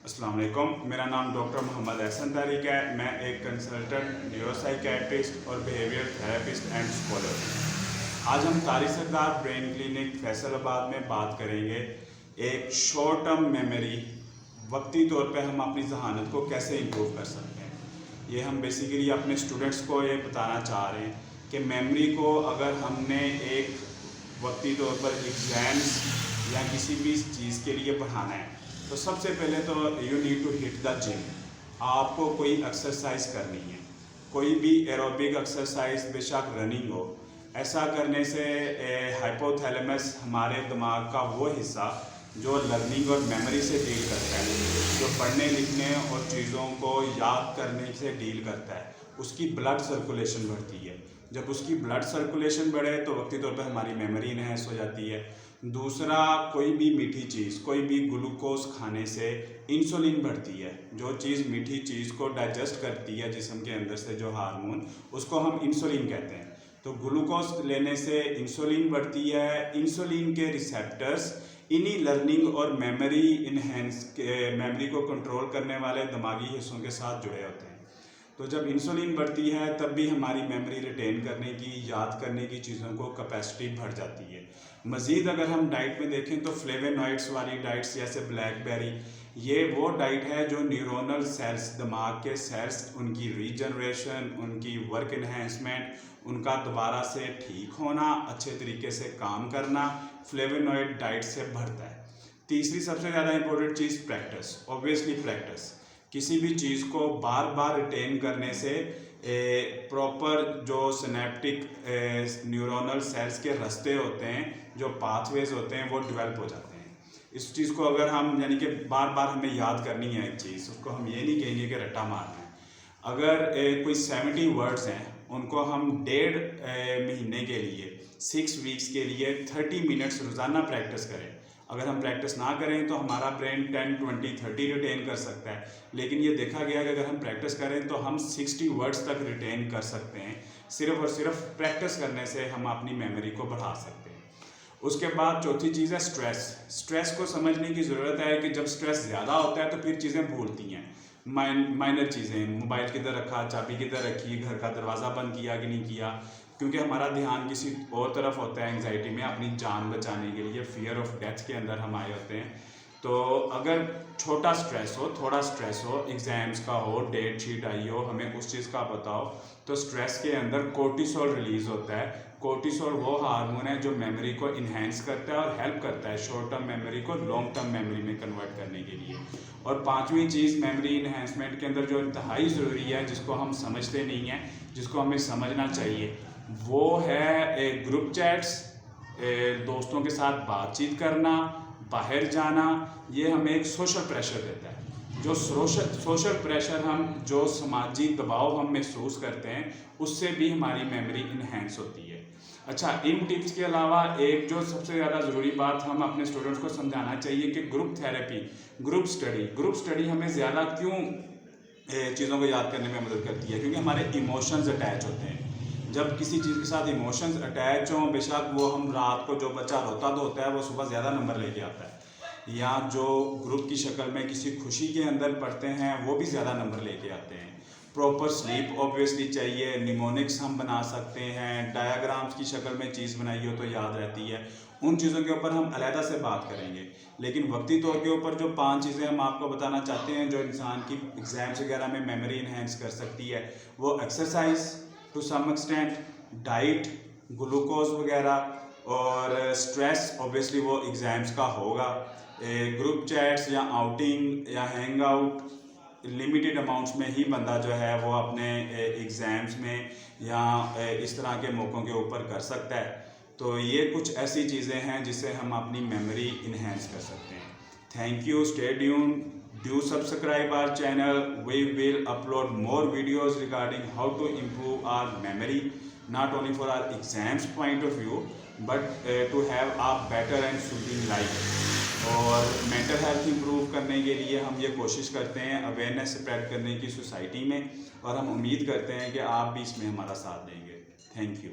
अस्सलाम वालेकुम। मेरा नाम डॉक्टर मोहम्मद एहसन तारिक है। मैं एक कंसल्टेंट न्यूरोसाइकियाट्रिस्ट और बिहेवियर थेरेपिस्ट एंड स्कॉलर हूँ। आज हम तारिक सरदार ब्रेन क्लिनिक फैसलाबाद में बात करेंगे एक शॉर्ट टर्म मेमोरी, वक्ती तौर पे हम अपनी जहानत को कैसे इम्प्रूव कर सकते हैं। ये हम बेसिकली अपने स्टूडेंट्स को ये बताना चाह रहे हैं कि मेमोरी को अगर हमने एक वक्ती तौर पर एग्ज़ाम्स या किसी भी चीज़ के लिए बढ़ाना है तो सबसे पहले तो you need to hit the gym. आपको कोई एक्सरसाइज करनी है, कोई भी एरोबिक एक्सरसाइज, बेशक रनिंग हो। ऐसा करने से हाइपोथैलेमस हमारे दिमाग का वो हिस्सा जो लर्निंग और मेमोरी से डील करता है, जो पढ़ने लिखने और चीज़ों को याद करने से डील करता है, उसकी ब्लड सर्कुलेशन बढ़ती है। जब उसकी ब्लड सर्कुलेशन बढ़े तो वक्ती तौर पर हमारी मेमोरी इन्हेंस हो जाती है। दूसरा, कोई भी मीठी चीज़, कोई भी ग्लूकोज खाने से इंसुलिन बढ़ती है। जो चीज़ मीठी चीज़ को डाइजेस्ट करती है जिस्म के अंदर से, जो हार्मोन, उसको हम इंसुलिन कहते हैं। तो ग्लूकोज लेने से इंसुलिन बढ़ती है। इंसुलिन के रिसेप्टर्स इन्हीं लर्निंग और मेमोरी मेमोरी को कंट्रोल करने वाले दिमागी हिस्सों के साथ जुड़े होते हैं। तो जब इंसुलिन बढ़ती है तब भी हमारी मेमोरी रिटेन करने की, याद करने की चीज़ों को कैपेसिटी बढ़ जाती है। मज़ीद अगर हम डाइट में देखें तो फ्लेवोनॉइड्स वाली डाइट्स जैसे ब्लैकबेरी, ये वो डाइट है जो न्यूरोनल सेल्स, दिमाग के सेल्स, उनकी रीजनरेशन, उनकी वर्क इन्हेंसमेंट, उनका दोबारा से ठीक होना, अच्छे तरीके से काम करना फ्लेवोनॉइड डाइट से बढ़ता है। तीसरी सबसे ज़्यादा इंपॉर्टेंट चीज़ प्रैक्टिस। ऑब्वियसली प्रैक्टिस, किसी भी चीज़ को बार बार रिटेन करने से प्रॉपर जो सिनेप्टिक न्यूरोनल सेल्स के रास्ते होते हैं, जो पाथवेज होते हैं, वो डेवलप हो जाते हैं। इस चीज़ को अगर हम, यानी कि बार बार हमें याद करनी है एक चीज़, उसको हम ये नहीं कहेंगे कि रट्टा मारना है। अगर कोई 70 वर्ड्स हैं, उनको हम 1.5 महीने के लिए, 6 वीक्स के लिए 30 मिनट्स रोज़ाना प्रैक्टिस करें। अगर हम प्रैक्टिस ना करें तो हमारा ब्रेन 10, 20, 30 रिटेन कर सकता है। लेकिन ये देखा गया कि अगर हम प्रैक्टिस करें तो हम 60 वर्ड्स तक रिटेन कर सकते हैं। सिर्फ और सिर्फ प्रैक्टिस करने से हम अपनी मेमोरी को बढ़ा सकते हैं। उसके बाद चौथी चीज़ है स्ट्रेस। स्ट्रेस को समझने की ज़रूरत है कि जब स्ट्रेस ज़्यादा होता है तो फिर चीज़ें भूलती हैं। माइनर चीज़ें, मोबाइल किधर रखा, चाबी किधर रखी, घर का दरवाज़ा बंद किया कि नहीं किया, क्योंकि हमारा ध्यान किसी और तरफ होता है। एंग्जाइटी में अपनी जान बचाने के लिए, फियर ऑफ डेथ के अंदर हम आए होते हैं। तो अगर छोटा स्ट्रेस हो, थोड़ा स्ट्रेस हो, एग्ज़ाम्स का हो, डेट शीट आई हो, हमें उस चीज़ का बताओ, तो स्ट्रेस के अंदर कोर्टिसोल रिलीज़ होता है। कोर्टिसोल वो हार्मोन है जो मेमोरी को इन्हेंस करता है और हेल्प करता है शॉर्ट टर्म मेमोरी को लॉन्ग टर्म मेमोरी में कन्वर्ट करने के लिए। और पांचवी चीज़ मेमोरी इन्हेंसमेंट के अंदर जो इंतहाई ज़रूरी है, जिसको हम समझते नहीं हैं, जिसको हमें समझना चाहिए, वो है ग्रुप चैट्स, दोस्तों के साथ बातचीत करना, बाहर जाना। ये हमें एक सोशल प्रेशर देता है। जो सोशल प्रेशर, हम जो समाजी दबाव हम महसूस करते हैं, उससे भी हमारी मेमोरी इन्हेंस होती है। अच्छा, इन टिप्स के अलावा एक जो सबसे ज़्यादा ज़रूरी बात हम अपने स्टूडेंट्स को समझाना चाहिए कि ग्रुप थेरेपी, ग्रुप स्टडी हमें ज़्यादा क्यों चीज़ों को याद करने में मदद करती है, क्योंकि हमारे इमोशंस अटैच होते हैं। जब किसी चीज़ के साथ इमोशंस अटैच हों, बेशक वो हम रात को, जो बच्चा रोता धोता है वो सुबह ज़्यादा नंबर लेके आता है, या जो ग्रुप की शक्ल में किसी खुशी के अंदर पढ़ते हैं वो भी ज़्यादा नंबर लेके आते हैं। प्रॉपर स्लीप ऑब्वियसली चाहिए। निमोनिक्स हम बना सकते हैं, डायाग्राम्स की शक्ल में चीज़ बनाई हो तो याद रहती है। उन चीज़ों के ऊपर हम अलहदा से बात करेंगे। लेकिन वक्ती तौर के ऊपर जो 5 चीज़ें हम आपको बताना चाहते हैं जो इंसान की एग्ज़ाम्स वगैरह में मेमोरी इन्हेंस कर सकती है, वो exercise to some extent, diet, glucose वगैरह, और स्ट्रेस ऑब्वियसली वो एग्ज़ाम्स का होगा। ग्रुप चैट्स या आउटिंग या हैंग आउट लिमिटेड अमाउंट्स में ही बंदा जो है वो अपने एग्ज़ाम्स में या इस तरह के मौक़ों के ऊपर कर सकता है। तो ये कुछ ऐसी चीज़ें हैं जिससे हम अपनी मेमोरी इन्हेंस कर सकते हैं। Thank you, stay tuned, do subscribe our channel. We will upload more videos regarding how to improve our memory, not only for our exams point of view, but to have a better and soothing life. और mental health improve करने के लिए हम ये कोशिश करते हैं awareness spread करने की सोसाइटी में, और हम उम्मीद करते हैं कि आप भी इसमें हमारा साथ देंगे। Thank you.